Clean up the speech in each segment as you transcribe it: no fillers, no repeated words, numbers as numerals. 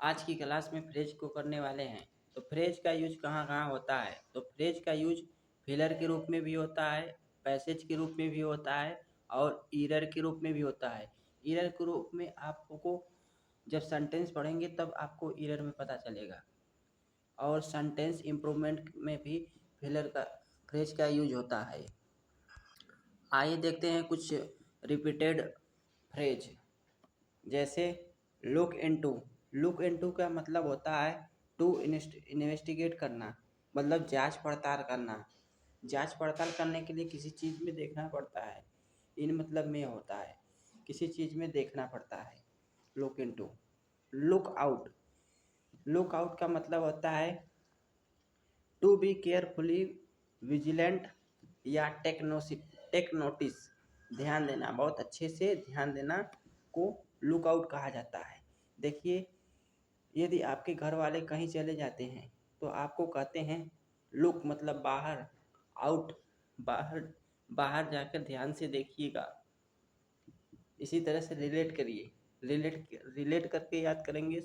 आज की क्लास में फ्रेज को करने वाले हैं। तो फ्रेज का यूज कहाँ कहाँ होता है? तो फ्रेज का यूज फिलर के रूप में भी होता है, पैसेज के रूप में भी होता है और ईरर के रूप में भी होता है। ईरर के रूप में आपको जब सेंटेंस पढ़ेंगे तब आपको ईरर में पता चलेगा, और सेंटेंस इम्प्रूवमेंट में भी फिलर का फ्रेज का यूज होता है। आइए देखते हैं कुछ रिपीटेड फ्रेज। जैसे लुक इनटू का मतलब होता है टू इन्वेस्टिगेट करना, मतलब जांच पड़ताल करना। जांच पड़ताल करने के लिए किसी चीज़ में देखना पड़ता है। इन मतलब में होता है किसी चीज़ में देखना पड़ता है। Look into. लुक आउट का मतलब होता है टू बी केयरफुली विजिलेंट या टेक नोटिस, ध्यान देना, बहुत अच्छे से ध्यान देना को लुक आउट कहा जाता है। देखिए, यदि आपके घर वाले कहीं चले जाते हैं तो आपको कहते हैं लुक, मतलब बाहर, आउट, बाहर, बाहर जाकर ध्यान से देखिएगा। इसी तरह से रिलेट करिए, रिलेट करके याद करेंगे,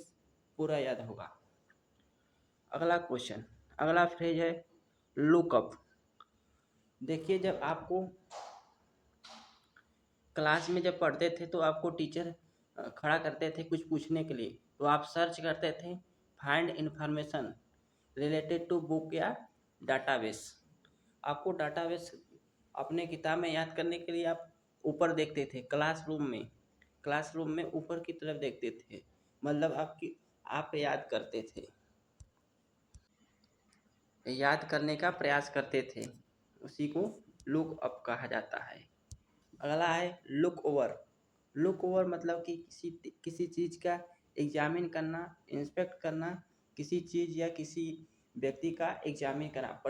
पूरा याद होगा। अगला फ्रेज है लुकअप। देखिए, जब आपको क्लास में जब पढ़ते थे तो आपको टीचर खड़ा करते थे कुछ पूछने के लिए, तो आप सर्च करते थे find information related to book या डाटाबेस। आपको डाटाबेस अपने किताब में याद करने के लिए आप ऊपर देखते थे, क्लासरूम में ऊपर की तरफ देखते थे, मतलब आप याद करते थे, याद करने का प्रयास करते थे। उसी को लुक अप कहा जाता है। अगला है लुक ओवर मतलब कि किसी चीज़ का एग्जामिन करना, इंस्पेक्ट करना, किसी चीज़ या किसी व्यक्ति का एग्जामिन करना,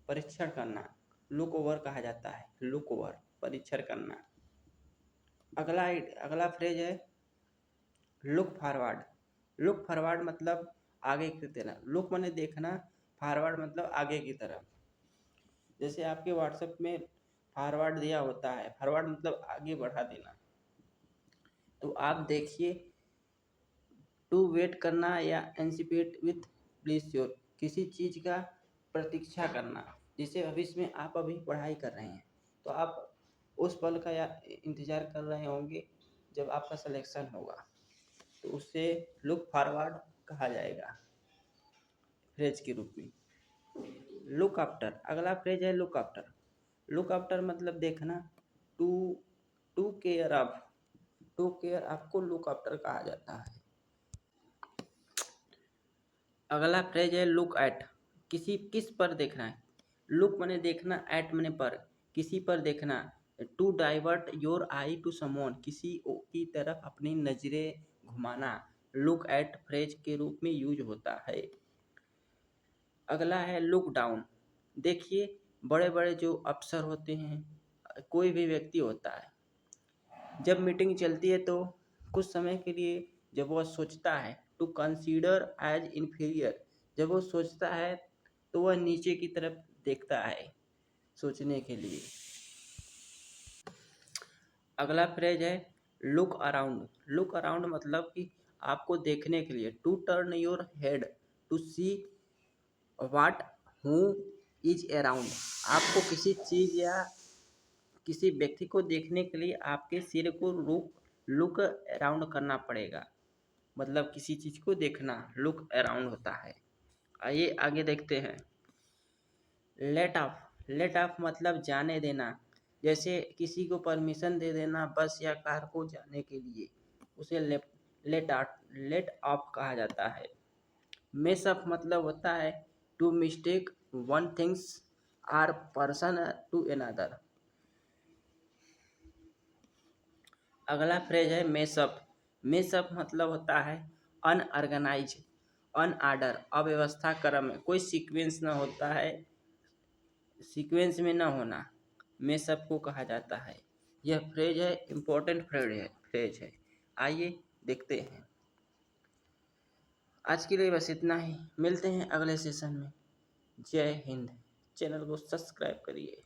परीक्षण करना, लुक ओवर कहा जाता है। लुक ओवर, परीक्षण करना। अगला फ्रेज है लुक फॉरवर्ड मतलब आगे की तरफ। लुक माने देखना, फॉरवर्ड मतलब आगे की तरफ। जैसे आपके व्हाट्सएप में फॉरवर्ड दिया होता है, फॉरवर्ड मतलब आगे बढ़ा देना। तो आप देखिए, टू वेट करना या एंसिपेट विथ प्लीज्योर, किसी चीज़ का प्रतीक्षा करना। जैसे भविष्य में आप अभी पढ़ाई कर रहे हैं तो आप उस पल का या इंतज़ार कर रहे होंगे जब आपका सिलेक्शन होगा, तो उससे लुक फॉरवर्ड कहा जाएगा फ्रेज के रूप में। लुक आफ्टर, अगला फ्रेज है लुक आफ्टर मतलब देखना, टू टू केयर आपको लुक आफ्टर कहा जाता है। अगला फ्रेज है लुक एट, किस पर देखना है। लुक माने देखना, एट माने पर, किसी पर देखना। To divert your eye to someone, किसी की तरफ अपनी नजरें घुमाना, लुक एट फ्रेज के रूप में यूज होता है। अगला है लुक डाउन। देखिए, बड़े बड़े जो अफसर होते हैं, कोई भी व्यक्ति होता है, जब मीटिंग चलती है तो कुछ समय के लिए जब वह सोचता है, टू कंसीडर एज इन्फीरियर, जब वो सोचता है तो वह नीचे की तरफ देखता है सोचने के लिए। अगला फ्रेज है लुक अराउंड मतलब कि आपको देखने के लिए, to turn your head to see what who is around, आपको किसी चीज़ या किसी व्यक्ति को देखने के लिए आपके सिर को लुक अराउंड करना पड़ेगा, मतलब किसी चीज़ को देखना लुक अराउंड होता है। आइए आगे देखते हैं। लेट ऑफ मतलब जाने देना। जैसे किसी को परमिशन दे देना बस या कार को जाने के लिए, उसे लेट ऑफ कहा जाता है। मेस अप मतलब होता है to mistake one things or person to another. अगला फ्रेज है मेसअप मतलब होता है अनऑर्गेनाइज, अनऑर्डर, अव्यवस्था क्रम में, कोई सीक्वेंस न होता है, सीक्वेंस में न होना, मेसअप को कहा जाता है। यह फ्रेज है, इम्पोर्टेंट फ्रेज है। आइए देखते हैं। आज के लिए बस इतना ही, मिलते हैं अगले सेशन में। जय हिंद। चैनल को सब्सक्राइब करिए।